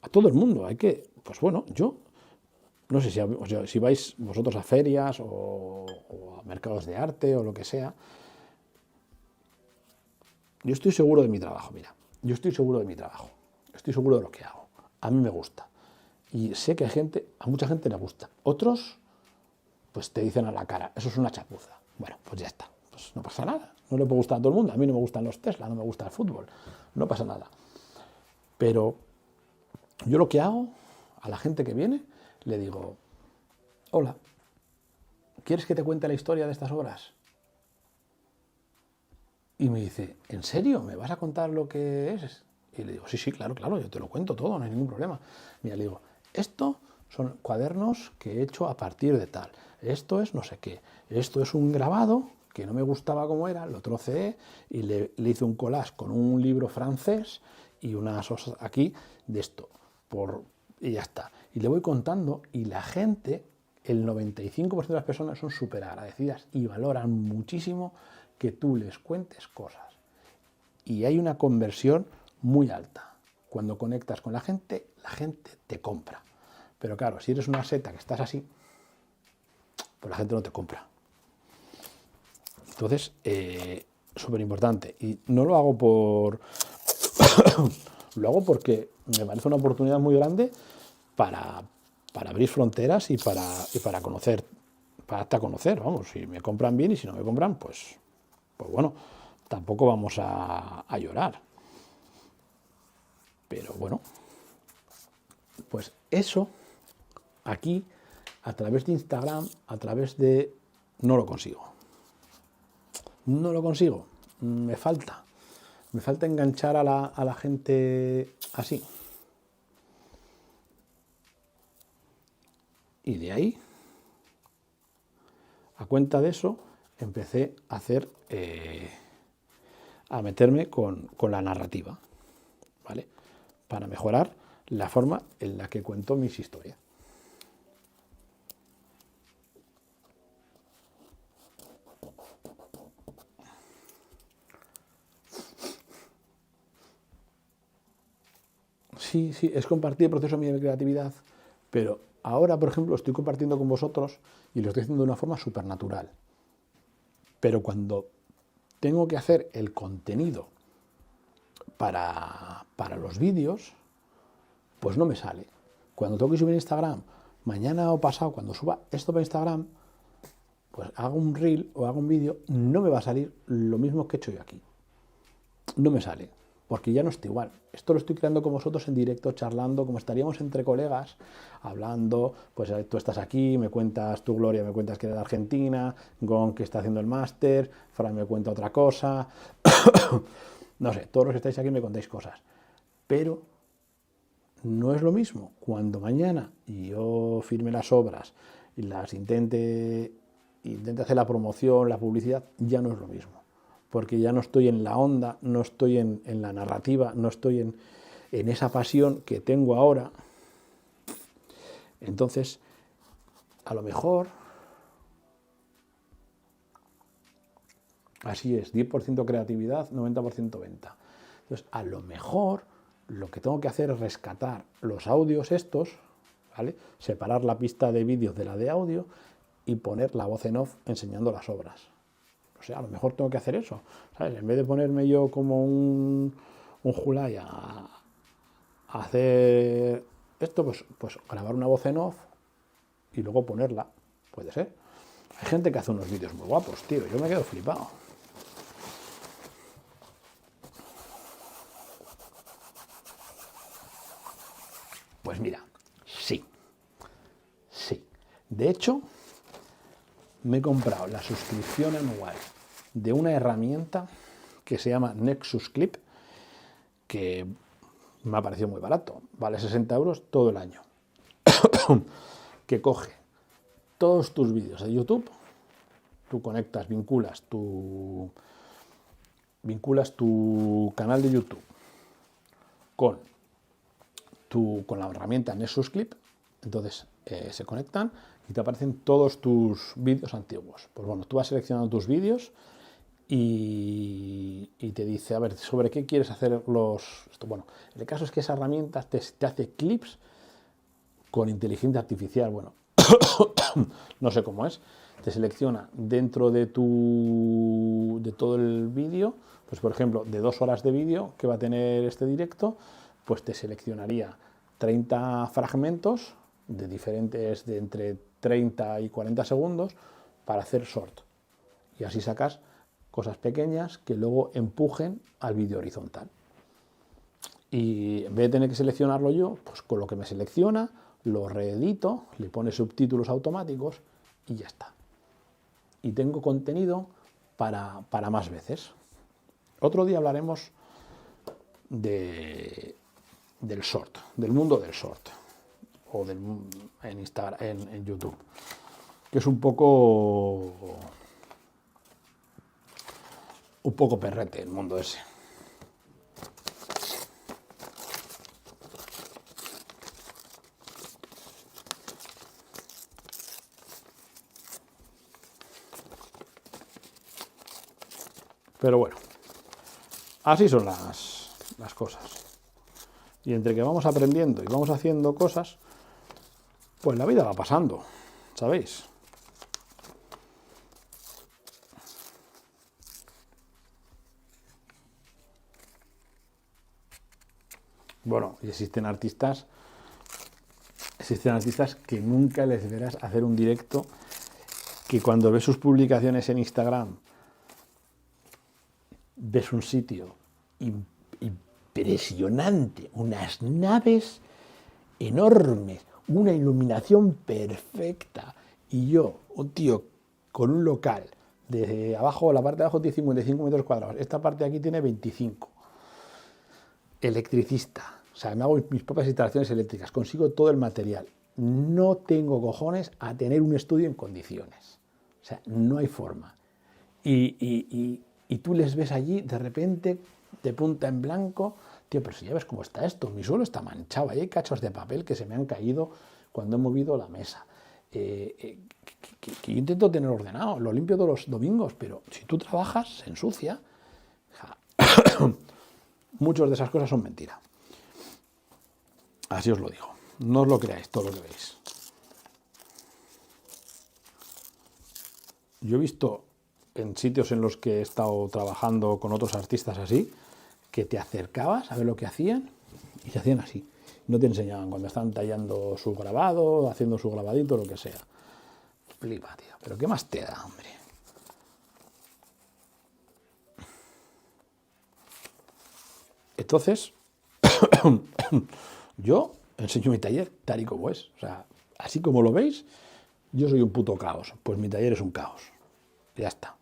A todo el mundo, hay que... Pues bueno, yo no sé si vais vosotros a ferias o a mercados de arte o lo que sea, Yo estoy seguro de mi trabajo, mira. Yo estoy seguro de mi trabajo. Estoy seguro de lo que hago. A mí me gusta. Y sé que a mucha gente le gusta. Otros, pues te dicen a la cara, eso es una chapuza. Bueno, pues ya está. Pues no pasa nada. No le puede gustar a todo el mundo. A mí no me gustan los Tesla, no me gusta el fútbol. No pasa nada. Pero yo lo que hago, a la gente que viene, le digo, hola, ¿quieres que te cuente la historia de estas obras? Y me dice, ¿en serio? ¿Me vas a contar lo que es? Y le digo, sí, sí, claro, claro, yo te lo cuento todo, no hay ningún problema. Mira, le digo, esto son cuadernos que he hecho a partir de tal. Esto es no sé qué. Esto es un grabado que no me gustaba como era, lo troceé y le hice un collage con un libro francés y unas cosas aquí de esto. Y ya está. Y le voy contando y la gente, el 95% de las personas son súper agradecidas y valoran muchísimo que tú les cuentes cosas. Y hay una conversión muy alta. Cuando conectas con la gente te compra. Pero claro, si eres una seta que estás así, pues la gente no te compra. Entonces, súper importante. Y no lo hago lo hago porque me parece una oportunidad muy grande para abrir fronteras y para conocer, para darte a conocer, vamos, si me compran bien y si no me compran, pues bueno, tampoco vamos a llorar. Pero bueno, pues eso aquí, a través de Instagram, no lo consigo. No lo consigo. Me falta enganchar a la gente así. Y de ahí, a cuenta de eso, empecé a meterme con la narrativa, ¿vale? Para mejorar la forma en la que cuento mis historias. Sí, sí, es compartir el proceso mío de creatividad, pero ahora, por ejemplo, estoy compartiendo con vosotros y lo estoy haciendo de una forma súper natural. Pero cuando tengo que hacer el contenido para los vídeos, pues no me sale. Cuando tengo que subir a Instagram, mañana o pasado, cuando suba esto para Instagram, pues hago un reel o hago un vídeo, no me va a salir lo mismo que he hecho yo aquí. No me sale, porque ya no está igual. Esto lo estoy creando con vosotros en directo, charlando, como estaríamos entre colegas, hablando, pues tú estás aquí, me cuentas tú, Gloria, me cuentas que eres de Argentina, Gon que está haciendo el máster, Fran me cuenta otra cosa, no sé, todos los que estáis aquí me contáis cosas, pero no es lo mismo cuando mañana yo firme las obras y las intente hacer la promoción, la publicidad, ya no es lo mismo. Porque ya no estoy en la onda, no estoy en la narrativa, no estoy en esa pasión que tengo ahora. Entonces, a lo mejor, así es, 10% creatividad, 90% venta. Entonces, a lo mejor lo que tengo que hacer es rescatar los audios estos, ¿vale? Separar la pista de vídeos de la de audio y poner la voz en off enseñando las obras. O sea, a lo mejor tengo que hacer eso, ¿sabes? En vez de ponerme yo como un Julai a hacer esto, pues grabar una voz en off y luego ponerla. Puede ser. Hay gente que hace unos vídeos muy guapos, tío. Yo me quedo flipado. Pues mira, sí. Sí. De hecho, me he comprado la suscripción anual de una herramienta que se llama Nexus Clip, que me ha parecido muy barato, vale 60 euros todo el año, que coge todos tus vídeos de YouTube, tú conectas, vinculas tu canal de YouTube con la herramienta Nexus Clip, entonces se conectan y te aparecen todos tus vídeos antiguos. Pues bueno, tú vas seleccionando tus vídeos y te dice, a ver, ¿sobre qué quieres hacer Bueno, el caso es que esa herramienta te hace clips con inteligencia artificial, bueno, no sé cómo es, te selecciona dentro de todo el vídeo, pues por ejemplo, de 2 horas de vídeo que va a tener este directo, pues te seleccionaría 30 fragmentos de diferentes, de entre 30 y 40 segundos para hacer short. Y así sacas cosas pequeñas que luego empujen al vídeo horizontal. Y en vez de tener que seleccionarlo yo, pues con lo que me selecciona, lo reedito, le pone subtítulos automáticos y ya está. Y tengo contenido para más veces. Otro día hablaremos del short, del mundo del short, o en Instagram, en YouTube, que es un poco perrete el mundo ese. Pero bueno, así son las cosas. Y entre que vamos aprendiendo y vamos haciendo cosas, pues la vida va pasando, ¿sabéis? Bueno, y existen artistas que nunca les verás hacer un directo, que cuando ves sus publicaciones en Instagram, ves un sitio impresionante, unas naves enormes, una iluminación perfecta, y yo, un tío con un local, de abajo, la parte de abajo tiene 55 metros cuadrados, esta parte de aquí tiene 25, electricista, o sea, me hago mis propias instalaciones eléctricas, consigo todo el material, no tengo cojones a tener un estudio en condiciones, o sea, no hay forma, y tú les ves allí de repente de punta en blanco, tío, pero si ya ves cómo está esto, mi suelo está manchado, ahí hay cachos de papel que se me han caído cuando he movido la mesa, que yo intento tener ordenado, lo limpio todos los domingos, pero si tú trabajas, se ensucia. Muchas de esas cosas son mentira. Así os lo digo, no os lo creáis todo lo que veis. Yo he visto en sitios en los que he estado trabajando con otros artistas así, que te acercabas a ver lo que hacían y se hacían así. No te enseñaban cuando estaban tallando su grabado, haciendo su grabadito, lo que sea. Flipa, tío. Pero ¿qué más te da, hombre? Entonces, yo enseño mi taller tal y como es. O sea, así como lo veis, yo soy un puto caos. Pues mi taller es un caos. Ya está.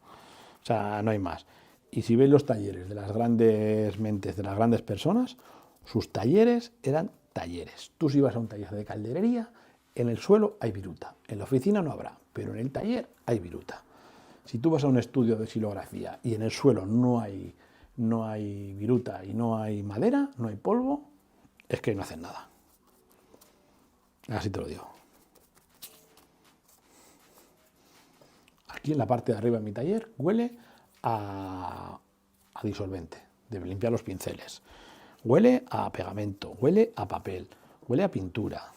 O sea, no hay más. Y si veis los talleres de las grandes mentes, de las grandes personas, sus talleres eran talleres. Tú si vas a un taller de calderería, en el suelo hay viruta. En la oficina no habrá, pero en el taller hay viruta. Si tú vas a un estudio de xilografía y en el suelo no hay viruta y no hay madera, no hay polvo, es que no hacen nada. Así te lo digo. Aquí en la parte de arriba de mi taller huele a disolvente, de limpiar los pinceles. Huele a pegamento, huele a papel, huele a pintura.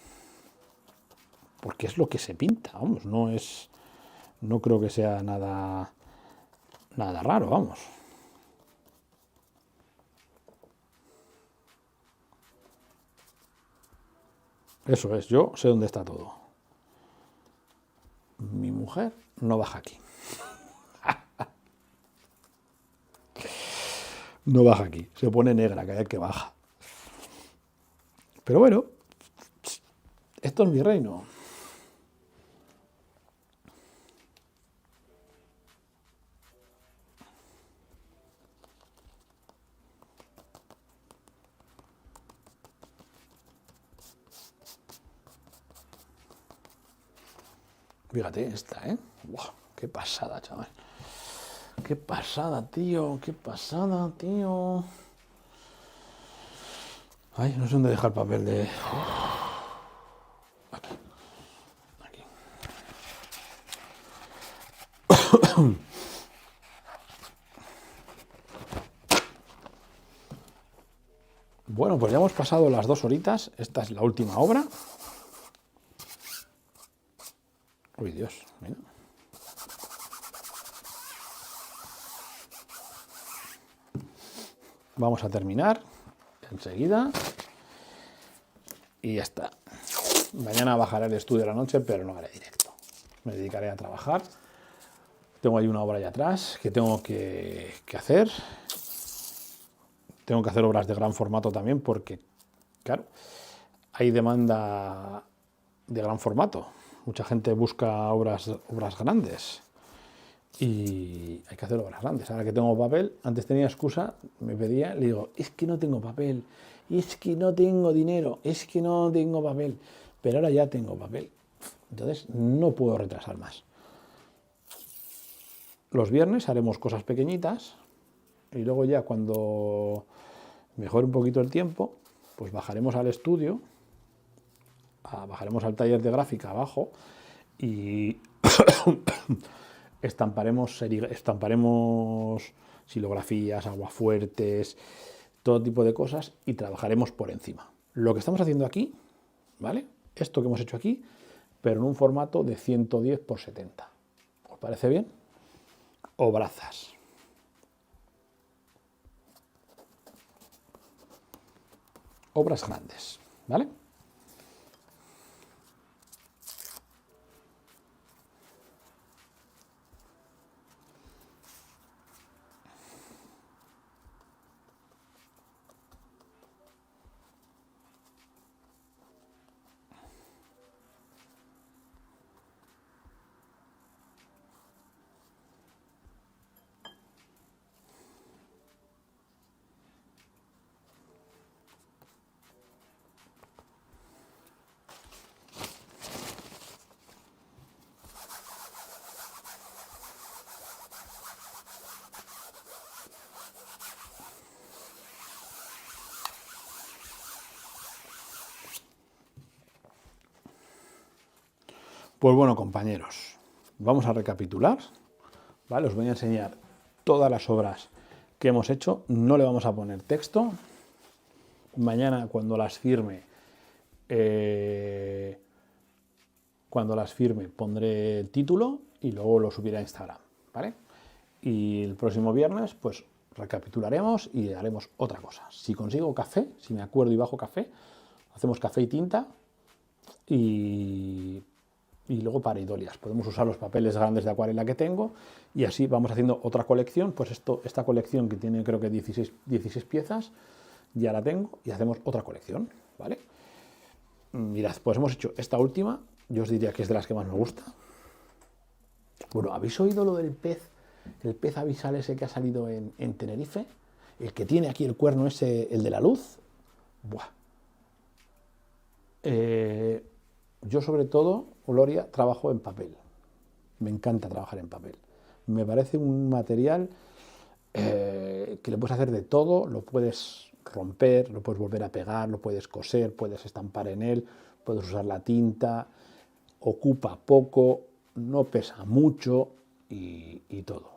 Porque es lo que se pinta, vamos, no creo que sea nada raro, vamos. Eso es, yo sé dónde está todo. Mi mujer no baja aquí. No baja aquí, se pone negra cada vez que baja. Pero bueno, esto es mi reino. Fíjate esta, ¿eh? ¡Buah! ¡Qué pasada, chaval! ¡Qué pasada, tío! ¡Qué pasada, tío! Ay, no sé dónde dejar el papel de... Aquí. Aquí. Bueno, pues ya hemos pasado las 2 horitas. Esta es la última obra. Uy, Dios, mira. vamos a terminar enseguida y ya está. Mañana bajaré el estudio a la noche, pero no haré directo. Me dedicaré a trabajar. Tengo ahí una obra allá atrás que tengo que hacer. Tengo que hacer obras de gran formato también porque, claro, hay demanda de gran formato. Mucha gente busca obras grandes y hay que hacer obras grandes. Ahora que tengo papel, antes tenía excusa, me pedía, le digo, es que no tengo papel, es que no tengo dinero, es que no tengo papel. Pero ahora ya tengo papel. Entonces no puedo retrasar más. Los viernes haremos cosas pequeñitas y luego ya cuando mejore un poquito el tiempo, pues bajaremos al estudio, bajaremos al taller de gráfica abajo y estamparemos silografías, aguafuertes, todo tipo de cosas y trabajaremos por encima. Lo que estamos haciendo aquí, ¿vale? Esto que hemos hecho aquí, pero en un formato de 110 por 70. ¿Os parece bien? O brazas. Obras grandes, ¿vale? Pues bueno, compañeros, vamos a recapitular, ¿vale? Os voy a enseñar todas las obras que hemos hecho. No le vamos a poner texto. Mañana, cuando las firme, pondré el título y luego lo subiré a Instagram, ¿vale? Y el próximo viernes, pues recapitularemos y haremos otra cosa. Si consigo café, si me acuerdo y bajo café, hacemos café y tinta y luego pareidolias. Podemos usar los papeles grandes de acuarela que tengo y así vamos haciendo otra colección. Pues esta colección que tiene creo que 16 piezas, ya la tengo y hacemos otra colección, ¿vale? Mirad, pues hemos hecho esta última, yo os diría que es de las que más me gusta. Bueno, ¿habéis oído lo del pez? El pez abisal ese que ha salido en Tenerife, el que tiene aquí el cuerno ese, el de la luz. Buah. Yo sobre todo, Gloria, trabajo en papel. Me encanta trabajar en papel. Me parece un material que le puedes hacer de todo, lo puedes romper, lo puedes volver a pegar, lo puedes coser, puedes estampar en él, puedes usar la tinta, ocupa poco, no pesa mucho y todo.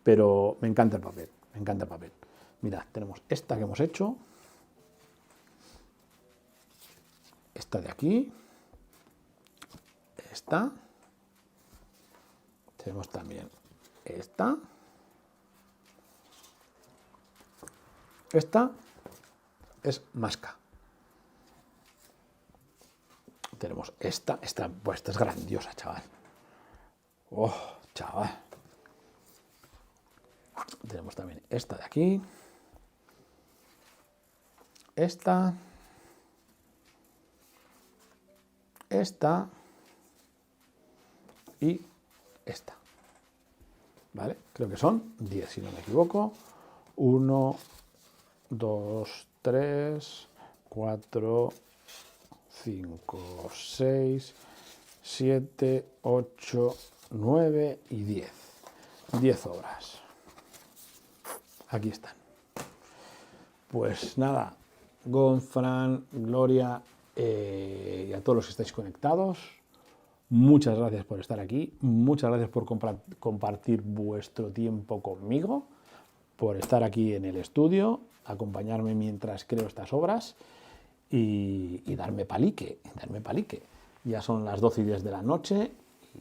Pero me encanta el papel, me encanta el papel. Mirad, tenemos esta que hemos hecho, esta de aquí, esta, tenemos también esta es masca. Tenemos esta es grandiosa, chaval. Oh, chaval. Tenemos también esta de aquí, esta y esta, ¿vale? Creo que son 10, si no me equivoco. 1, 2, 3, 4, 5, 6, 7, 8, 9 y 10. 10 obras. Aquí están. Pues nada, Gon, Fran, Gloria y a todos los que estáis conectados, muchas gracias por estar aquí, muchas gracias por compartir vuestro tiempo conmigo, por estar aquí en el estudio, acompañarme mientras creo estas obras y darme palique, Ya son las 12:10 de la noche,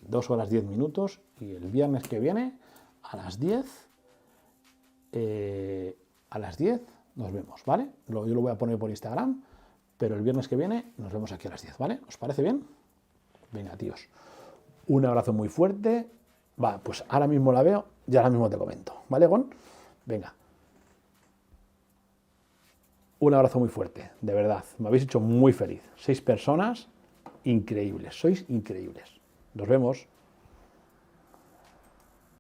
2 horas 10 minutos y el viernes que viene a las 10 a las 10 nos vemos, ¿vale? Yo lo voy a poner por Instagram, pero el viernes que viene nos vemos aquí a las 10, ¿vale? ¿Os parece bien? Venga, tíos. Un abrazo muy fuerte. Va, pues ahora mismo la veo y ahora mismo te comento, ¿vale, Gon? Venga. Un abrazo muy fuerte, de verdad. Me habéis hecho muy feliz. 6 personas increíbles, sois increíbles. Nos vemos.